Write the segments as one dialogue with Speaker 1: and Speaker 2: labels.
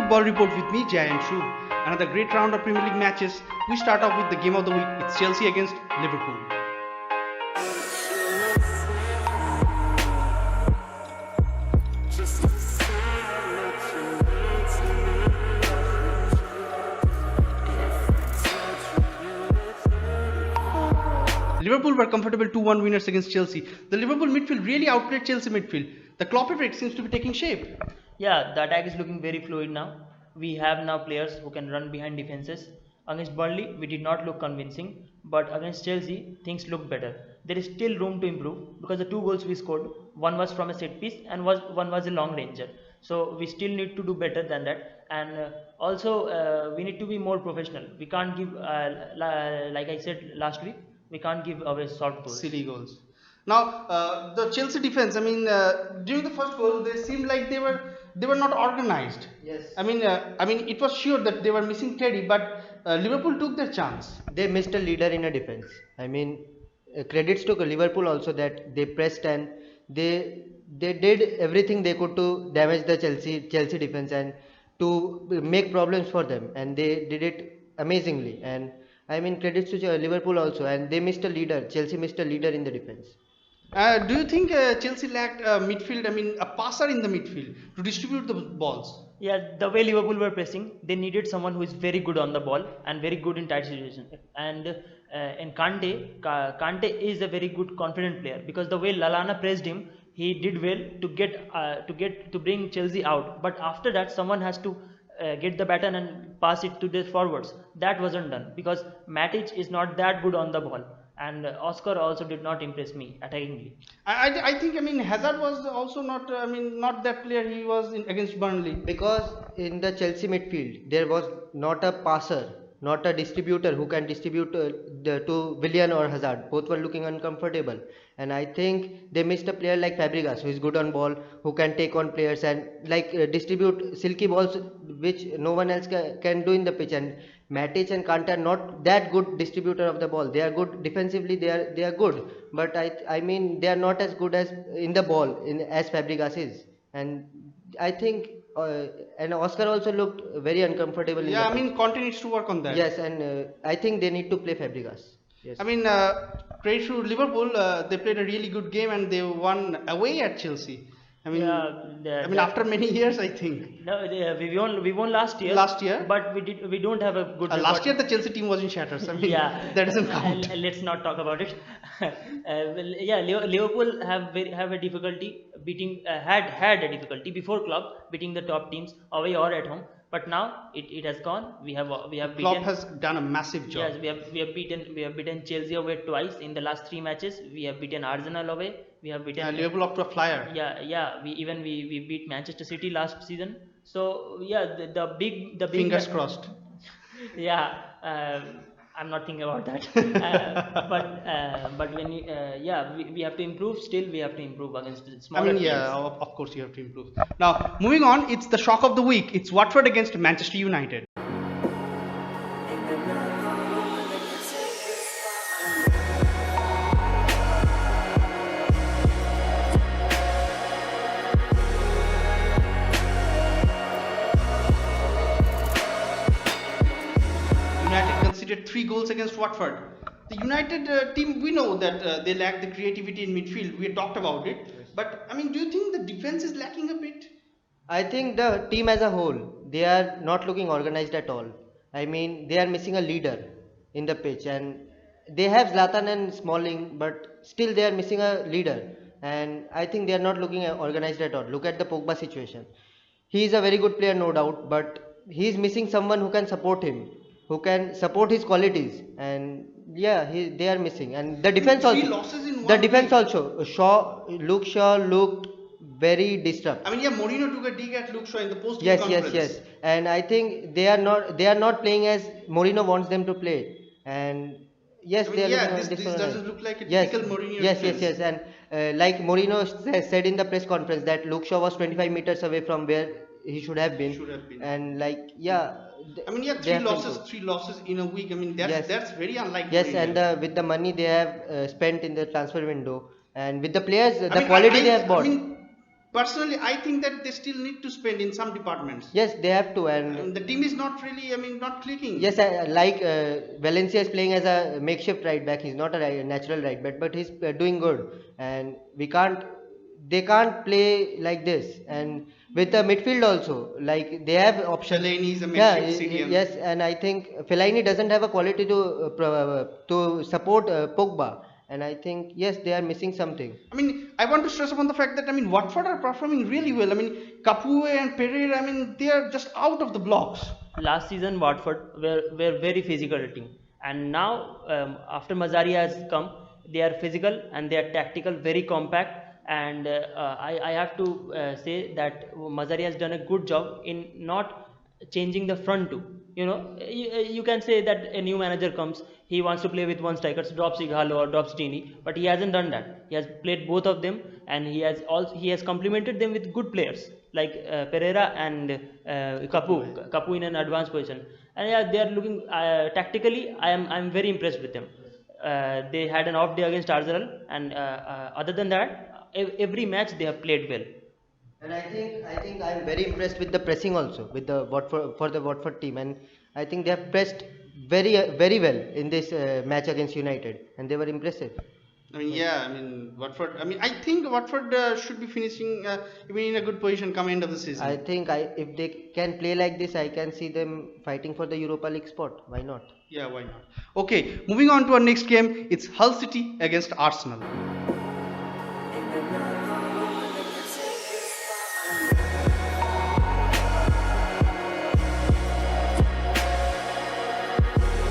Speaker 1: Football Report with me, Jay and Shub. Another great round of Premier League matches. We start off with the game of the week. It's Chelsea against Liverpool. Liverpool were comfortable 2-1 winners against Chelsea. The Liverpool midfield really outplayed Chelsea midfield. The Klopp effect seems to be taking shape.
Speaker 2: Yeah, the attack is looking very fluid now. We have now players who can run behind defenses. Against Burnley, we did not look convincing, but against Chelsea, things look better. There is still room to improve because the two goals we scored, one was from a set piece and one was a long ranger. So we still need to do better than that, and also we need to be more professional. We can't give, like I said last week, we can't give away soft goals.
Speaker 1: Silly goals. Now the Chelsea defense. During the first goal, they seemed like they were not organized.
Speaker 3: Yes.
Speaker 1: It was sure that they were missing Teddy, but Liverpool took their chance.
Speaker 3: They missed a leader in a defense. Credits to Liverpool also that they pressed and they did everything they could to damage the Chelsea defense and to make problems for them, and they did it amazingly. And credits to Liverpool also, and they missed a leader. Chelsea missed a leader in the defense.
Speaker 1: Do you think Chelsea lacked midfield? A passer in the midfield to distribute the balls.
Speaker 2: Yeah, the way Liverpool were pressing, they needed someone who is very good on the ball and very good in tight situations. And in Kante is a very good confident player because the way Lallana pressed him, he did well to bring Chelsea out. But after that, someone has to get the baton and pass it to the forwards. That wasn't done because Matic is not that good on the ball. And Oscar also did not impress me attackingly.
Speaker 1: I think Hazard was also not not that player he was against Burnley.
Speaker 3: Because in the Chelsea midfield there was not a passer, not a distributor who can distribute to Willian or Hazard. Both were looking uncomfortable, and I think they missed a player like Fabregas who is good on ball, who can take on players and distribute silky balls which no one else can do in the pitch. And Matic and Kante are not that good distributor of the ball. They are good defensively. They are good, but they are not as good as in the ball as Fabregas is. And I think and Oscar also looked very uncomfortable.
Speaker 1: Conte needs to work on that.
Speaker 3: Yes, and I think they need to play Fabregas. Yes.
Speaker 1: Credit to Liverpool. They played a really good game and they won away at Chelsea. After many years, I think.
Speaker 2: No, we won last year.
Speaker 1: Last year,
Speaker 2: but we don't have a good.
Speaker 1: Last year the Chelsea team was in shatters. That doesn't count.
Speaker 2: Let's not talk about it. Liverpool have a difficulty beating had a difficulty before Klopp beating the top teams away or at home. But now it has gone. We have beaten.
Speaker 1: Klopp has done a massive job.
Speaker 2: Yes, we have beaten Chelsea away twice in the last 3 matches. We have beaten Arsenal away. We have beaten
Speaker 1: Liverpool up to a flyer.
Speaker 2: We beat Manchester City last season. So the big
Speaker 1: fingers crossed.
Speaker 2: I'm not thinking about that. But when we have to improve. Still, we have to improve against smaller teams.
Speaker 1: Of course you have to improve. Now moving on, it's the shock of the week. It's Watford against Manchester United. United conceded 3 goals against Watford. The United team, we know that they lack the creativity in midfield. We talked about it. But do you think the defense is lacking a bit?
Speaker 3: I think the team as a whole, they are not looking organized at all. They are missing a leader in the pitch, and they have Zlatan and Smalling, but still they are missing a leader. And I think they are not looking organized at all. Look at the Pogba situation. He is a very good player, no doubt, but he is missing someone who can support him, who can support his qualities, and they are missing. And the defense also.
Speaker 1: 3 losses in one
Speaker 3: The defense
Speaker 1: game.
Speaker 3: also. Luke Shaw looked very disturbed.
Speaker 1: Mourinho took a dig at Luke Shaw in the post
Speaker 3: Yes,
Speaker 1: conference.
Speaker 3: yes. And I think they are not playing as Mourinho wants them to play. And yes, they are looking
Speaker 1: this doesn't look like a
Speaker 3: yes,
Speaker 1: typical Mourinho
Speaker 3: yes,
Speaker 1: defense.
Speaker 3: yes. And like Mourinho said in the press conference that Luke Shaw was 25 meters away from where he should have been. And
Speaker 1: three losses in a week. That's very unlike.
Speaker 3: Yes,
Speaker 1: Mourinho.
Speaker 3: and with the money they have spent in the transfer window, and with the players, the quality they have bought.
Speaker 1: Personally, I think that they still need to spend in some departments.
Speaker 3: Yes, they have to,
Speaker 1: And
Speaker 3: and
Speaker 1: the team is not really, not clicking.
Speaker 3: yes, like Valencia is playing as a makeshift right back. He's not a natural right back, but he's doing good. And they can't play like this. And with the midfield also, like they have options.
Speaker 1: Fellaini is a
Speaker 3: Yeah,
Speaker 1: makeshift CDM.
Speaker 3: yes, and I think Fellaini doesn't have a quality to support Pogba. And I think yes, they are missing something.
Speaker 1: I want to stress upon the fact that Watford are performing really well. Capoue and Pereira, they are just out of the blocks.
Speaker 2: Last season Watford were very physical team, and now after Mazzari has come, they are physical and they are tactical, very compact. And I have to say that Mazzari has done a good job in not changing the front two. You can say that a new manager comes, he wants to play with one striker, so drops Ighalo or drops Dini, but he hasn't done that. He has played both of them, and he has complemented them with good players like Pereira and Capoue in an advanced position. And yeah, they are looking tactically. I'm very impressed with them. They had an off day against Arsenal, and other than that, every match they have played well.
Speaker 3: And I think I'm very impressed with the pressing also with the Watford for the Watford team, and I think they have pressed very well in this match against United, and they were impressive.
Speaker 1: Watford. I think Watford should be finishing even in a good position come end of the season.
Speaker 3: I think if they can play like this, I can see them fighting for the Europa League spot. Why not?
Speaker 1: Yeah, why not? Okay, moving on to our next game. It's Hull City against Arsenal.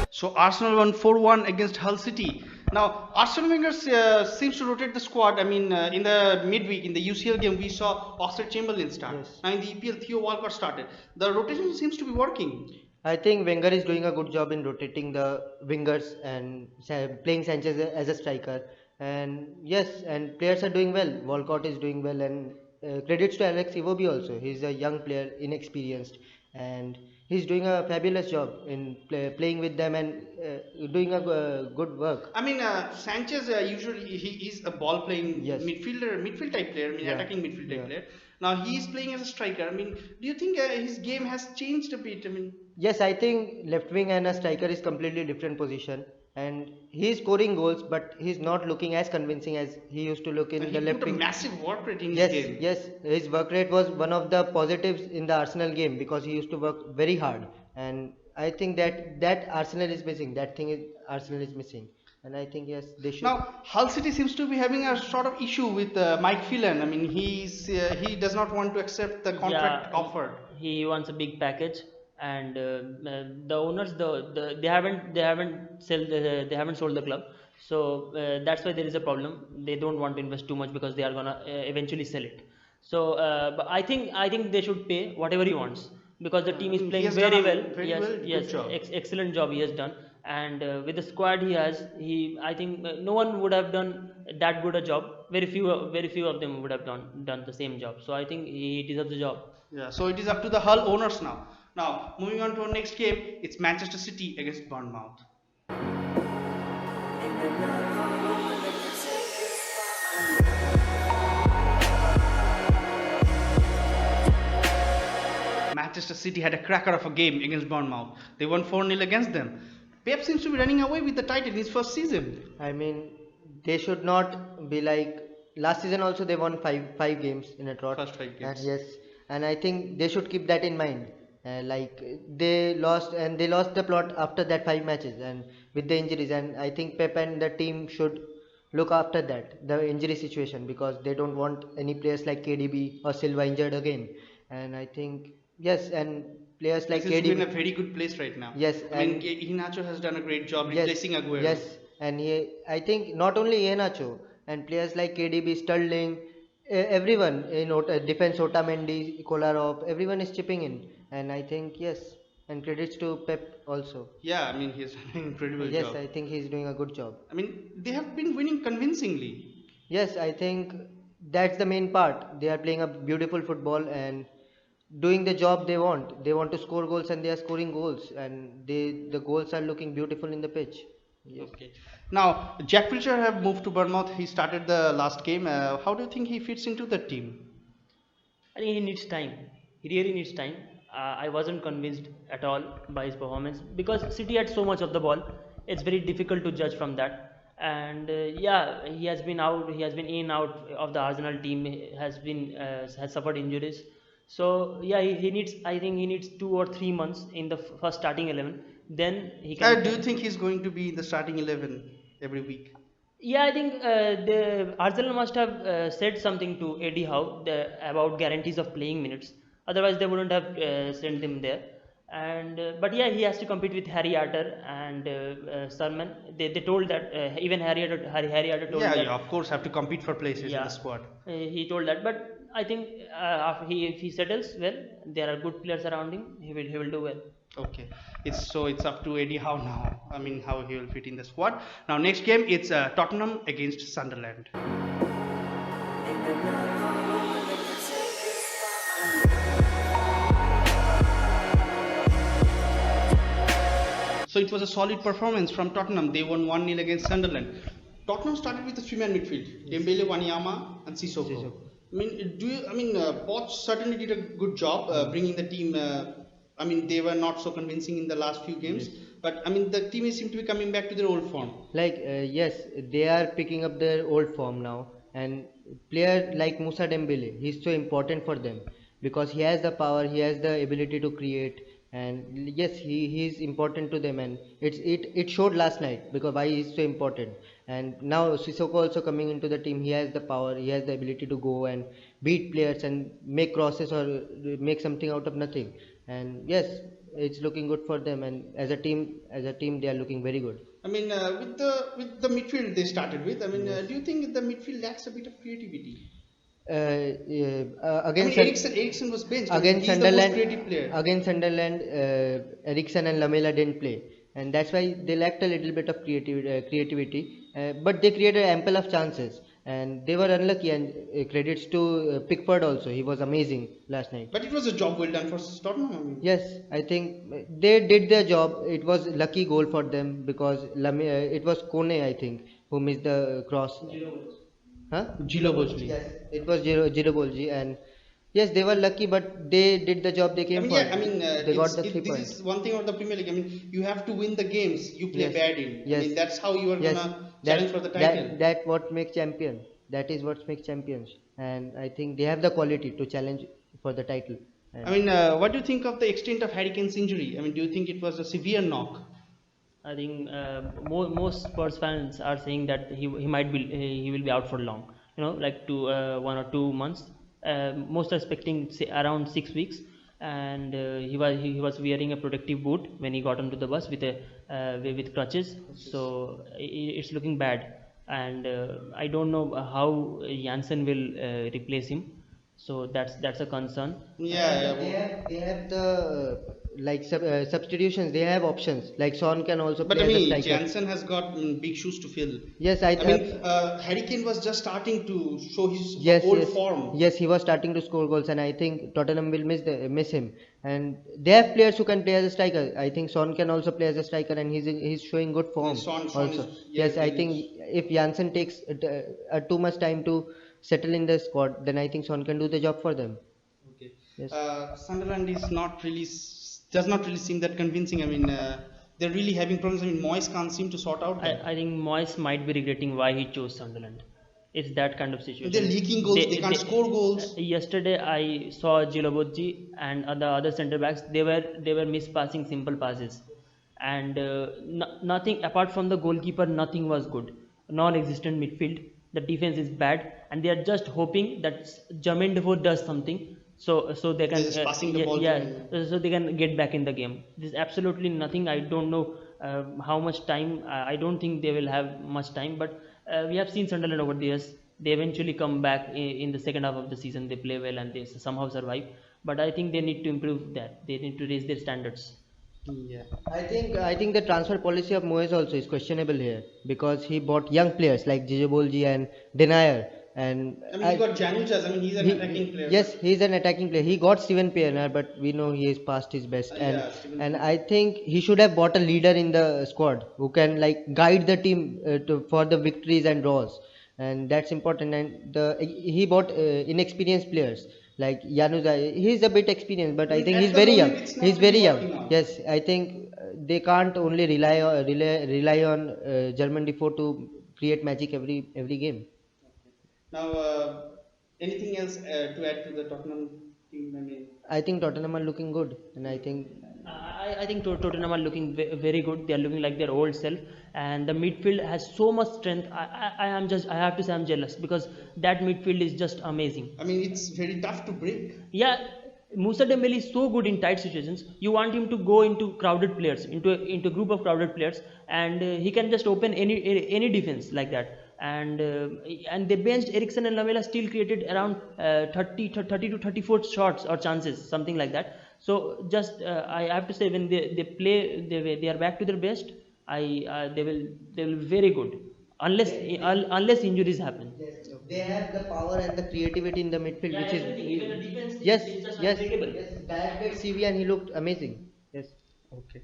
Speaker 1: So Arsenal won 4-1 against Hull City. Now Arsene Wenger seems to rotate the squad. In the midweek in the UCL game we saw Oxlade-Chamberlain start.
Speaker 3: Yes.
Speaker 1: Now in the EPL Theo Walcott started. The rotation seems to be working.
Speaker 3: I think Wenger is doing a good job in rotating the wingers and playing Sanchez as a striker. And yes, and players are doing well. Walcott is doing well, and credits to Alex Iwobi also. He's a young player, inexperienced, and he's doing a fabulous job in playing with them and doing a good work.
Speaker 1: Sanchez usually he is a ball playing
Speaker 3: Yes.
Speaker 1: midfield type player.
Speaker 3: Yeah.
Speaker 1: Attacking midfield type
Speaker 3: Yeah.
Speaker 1: player. Now he is playing as a striker. Do you think his game has changed a bit?
Speaker 3: Yes, I think left wing and a striker is completely different position, and he's scoring goals, but he's not looking as convincing as he used to look in
Speaker 1: he
Speaker 3: the left
Speaker 1: put a
Speaker 3: wing.
Speaker 1: massive work rate in
Speaker 3: Yes,
Speaker 1: his game.
Speaker 3: yes, his work rate was one of the positives in the Arsenal game because he used to work very hard, and I think that Arsenal is missing. That thing is Arsenal is missing, and I think yes, they should.
Speaker 1: Now Hull City seems to be having a sort of issue with Mike Phelan. He does not want to accept the contract
Speaker 2: Yeah,
Speaker 1: offered.
Speaker 2: he wants a big package, and the owners they haven't sold the club, so that's why there is a problem. They don't want to invest too much because they are gonna eventually sell it. So but I think they should pay whatever he wants because the team is
Speaker 1: He
Speaker 2: playing
Speaker 1: has
Speaker 2: very
Speaker 1: done a
Speaker 2: well.
Speaker 1: very
Speaker 2: Yes,
Speaker 1: well, good
Speaker 2: yes,
Speaker 1: job.
Speaker 2: excellent job he has done. And with the squad he has, I think no one would have done that good a job. Very few of them would have done the same job. So I think he deserves the job.
Speaker 1: Yeah, so it is up to the Hull owners now. Now, moving on to our next game, it's Manchester City against Bournemouth. Manchester City had a cracker of a game against Bournemouth. They won 4-0 against them. Pep seems to be running away with the title in his first season.
Speaker 3: I mean, they should not be like last season. Also, they won five games in a trot.
Speaker 1: First 5 games.
Speaker 3: And yes, and I think they should keep that in mind. Like they lost the plot after that 5 matches and with the injuries. And I think Pep and the team should look after the injury situation because they don't want any players like KDB or Silva injured again. And I think yes, and players like
Speaker 1: This is in a
Speaker 3: KDB.
Speaker 1: very good place right now.
Speaker 3: Yes, and
Speaker 1: Iheanacho has done a great job
Speaker 3: yes,
Speaker 1: replacing Aguero.
Speaker 3: yes, and I think not only Iheanacho and players like KDB, Sterling, everyone in defense, Otamendi, Kolarov, everyone is chipping in, and I think yes, and credits to Pep also.
Speaker 1: Yeah, he's done an incredible
Speaker 3: Yes,
Speaker 1: job.
Speaker 3: I think he's doing a good job.
Speaker 1: They have been winning convincingly.
Speaker 3: Yes, I think that's the main part. They are playing a beautiful football and doing the job they want. They want to score goals and they are scoring goals, and the goals are looking beautiful in the pitch. Yes.
Speaker 1: Okay. Now, Jack Wilshere have moved to Bournemouth. He started the last game. How do you think he fits into the team?
Speaker 2: I think he needs time. He really needs time. I wasn't convinced at all by his performance because City had so much of the ball. It's very difficult to judge from that. And yeah, he has been out. He has been in out of the Arsenal team. He has suffered injuries. So yeah, he needs. I think he needs 2 or 3 months in the first starting 11. Then he can.
Speaker 1: Do you think he's going to be in the starting 11 every week?
Speaker 2: Yeah, I think the Arsenal must have said something to Eddie Howe about guarantees of playing minutes. Otherwise, they wouldn't have sent him there. And but yeah, he has to compete with Harry Arter and Surman. They told that even Harry Arter told
Speaker 1: Yeah,
Speaker 2: that.
Speaker 1: you of course have to compete for places in
Speaker 2: Yeah,
Speaker 1: the squad.
Speaker 2: he told that. But I think if he settles well, there are good players around him. He will do well.
Speaker 1: Okay, it's up to Eddie Howe now. I mean, how he will fit in the squad. Now, next game it's Tottenham against Sunderland. So it was a solid performance from Tottenham. They won 1-0 against Sunderland. Tottenham started with a three-man midfield: Dembele, Wanyama, and Sissoko. I mean, Poch certainly did a good job bringing the team. I mean, they were not so convincing in the last few games, but I mean, the team seems to be coming back to their old form.
Speaker 3: Yes, they are picking up their old form now, and player like Musa Dembele, he's so important for them because he has the power, he has the ability to create, and yes, he is important to them, and it showed last night because why he is so important. And now Sissoko also coming into the team, he has the power, he has the ability to go and beat players and make crosses or make something out of nothing. And yes, it's looking good for them, and as a team they are looking very good.
Speaker 1: I mean, with the midfield they started with, I mean, do you think the midfield lacks a bit of creativity?
Speaker 3: Against
Speaker 1: Eriksen was benched.
Speaker 3: against
Speaker 1: He's the most
Speaker 3: Sunderland,
Speaker 1: creative player.
Speaker 3: Eriksen and Lamela didn't play, and that's why they lacked a little bit of creativity. But they created ample of chances, and they were unlucky. And credits to Pickford also; he was amazing last night.
Speaker 1: But it was a job well done for Tottenham. I mean.
Speaker 3: Yes, I think they did their job. It was lucky goal for them because it was Kone, I think, who missed the cross. Huh?
Speaker 1: Gilobojli.
Speaker 3: Yes, it was Girobolji, and yes, they were lucky, but they did the job they came for. They got the 3
Speaker 1: this
Speaker 3: points.
Speaker 1: is one thing about the Premier League. I mean, you have to win the games you play
Speaker 3: Yes.
Speaker 1: bad in. I
Speaker 3: Yes.
Speaker 1: mean, that's how you are
Speaker 3: Yes,
Speaker 1: gonna challenge for the title.
Speaker 3: that what makes champion. That is what makes champions, and I think they have the quality to challenge for the title. And
Speaker 1: I mean, what do you think of the extent of Harry Kane's injury? I mean, do you think it was a severe knock?
Speaker 2: I think most Spurs fans are saying that he will be out for long. Like 1 or 2 months. Most are expecting around 6 weeks, and he was wearing a protective boot when he got onto the bus with crutches. So it's looking bad, and I don't know how Janssen will replace him. So that's a concern.
Speaker 1: Yeah,
Speaker 3: they have the substitutions. They have options. Like Son can also
Speaker 1: but
Speaker 3: play
Speaker 1: I
Speaker 3: as a
Speaker 1: mean,
Speaker 3: striker.
Speaker 1: Janssen has got big shoes to fill.
Speaker 3: Yes,
Speaker 1: I mean, Harry Kane was just starting to show his old form.
Speaker 3: Yes, he was starting to score goals, and I think Tottenham will miss him. And they have players who can play as a striker. I think Son can also play as a striker, and he's showing good form.
Speaker 1: Yes, Son
Speaker 3: also.
Speaker 1: is-
Speaker 3: Yes, I
Speaker 1: yes.
Speaker 3: think if Janssen takes too much time to settle in the squad, then I think Son can do the job for them.
Speaker 1: Okay.
Speaker 3: Yes.
Speaker 1: Sunderland does not really seem that convincing. I mean, they're really having problems. I mean, Moyes can't seem to sort out that.
Speaker 2: I think Moyes might be regretting why he chose Sunderland. It's that kind of situation.
Speaker 1: They're leaking goals. They can't score goals.
Speaker 2: Yesterday I saw Giloboji and the other centre backs. They were mispassing simple passes, and nothing apart from the goalkeeper. Nothing was good. Non-existent midfield. The defense is bad, and they are just hoping that Jermaine Defoe does something. So they can
Speaker 1: They're just passing the ball to him.
Speaker 2: so they can get back in the game. There's absolutely nothing. I don't know how much time. I don't think they will have much time. But we have seen Sunderland over the years. They eventually come back in the second half of the season. They play well and they somehow survive. But I think they need to improve that. They need to raise their standards.
Speaker 1: Yeah.
Speaker 3: I think the transfer policy of Moyes also is questionable here because he bought young players like Gijobolji and Denier. And
Speaker 1: I mean, he got Januchas. I mean, he's an attacking player.
Speaker 3: Yes, he's an attacking player. He got Steven Pienaar, but we know he is past his best.
Speaker 1: Yeah, Steven
Speaker 3: And I think he should have bought a leader in the squad who can guide the team for the victories and draws, and that's important. And he bought inexperienced players. Like Janusz, he's a bit experienced, but I
Speaker 1: mean,
Speaker 3: think
Speaker 1: at
Speaker 3: he's
Speaker 1: the
Speaker 3: very young.
Speaker 1: moment, it's not
Speaker 3: He's
Speaker 1: really
Speaker 3: very young.
Speaker 1: working out.
Speaker 3: Yes, I think they can't only rely on German default to create magic every game.
Speaker 1: Now, anything else to add to the Tottenham team? I mean,
Speaker 3: I think Tottenham are looking good, and I think
Speaker 2: I think Tottenham are looking very good. They are looking like their old self, and the midfield has so much strength. I have to say I'm jealous because that midfield is just amazing.
Speaker 1: I mean, it's very tough to break.
Speaker 2: Yeah, Musa Dembele is so good in tight situations. You want him to go into crowded players, into a group of crowded players, and he can just open any defense like that. And they benched Eriksen and Lamela, still created around 30 to 34 shots or chances, something like that. So just I have to say when they play, they are back to their best. They will be very good unless injuries happen.
Speaker 3: yes, they have the power and the creativity in the midfield,
Speaker 2: Yeah,
Speaker 3: which is
Speaker 2: everything. Even the defense
Speaker 3: yes,
Speaker 2: is just
Speaker 3: yes,
Speaker 2: unbreakable.
Speaker 3: yes. Directed CV and he looked amazing. Yes.
Speaker 1: Okay.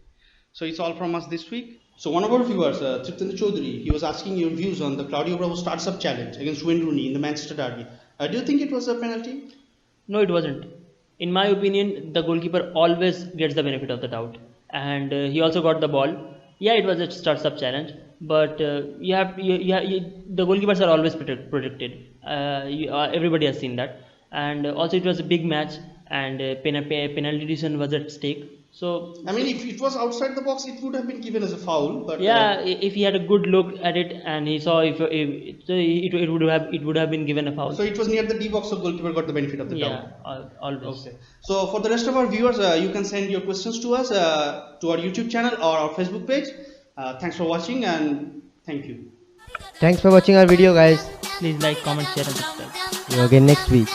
Speaker 1: So it's all from us this week. So one of our viewers, Triptendra Chaudhary, he was asking your views on the Claudio Bravo starts up challenge against Wayne Rooney in the Manchester derby. Do you think it was a penalty?
Speaker 2: No, it wasn't. In my opinion, the goalkeeper always gets the benefit of the doubt, and he also got the ball. Yeah, it was a start-up challenge, but the goalkeepers are always protected. Everybody has seen that, and also it was a big match, and penalty decision was at stake. So
Speaker 1: I mean, if it was outside the box, it would have been given as a foul. But
Speaker 2: yeah, if he had a good look at it and he saw if it would have been given a foul.
Speaker 1: so it was near the D box, so goalkeeper got the benefit of the
Speaker 2: Yeah,
Speaker 1: doubt.
Speaker 2: always.
Speaker 1: Okay. So for the rest of our viewers, you can send your questions to us to our YouTube channel or our Facebook page. Thanks for watching and thank you.
Speaker 3: Thanks for watching our video, guys.
Speaker 2: Please like, comment, share, and subscribe.
Speaker 3: See you again next week.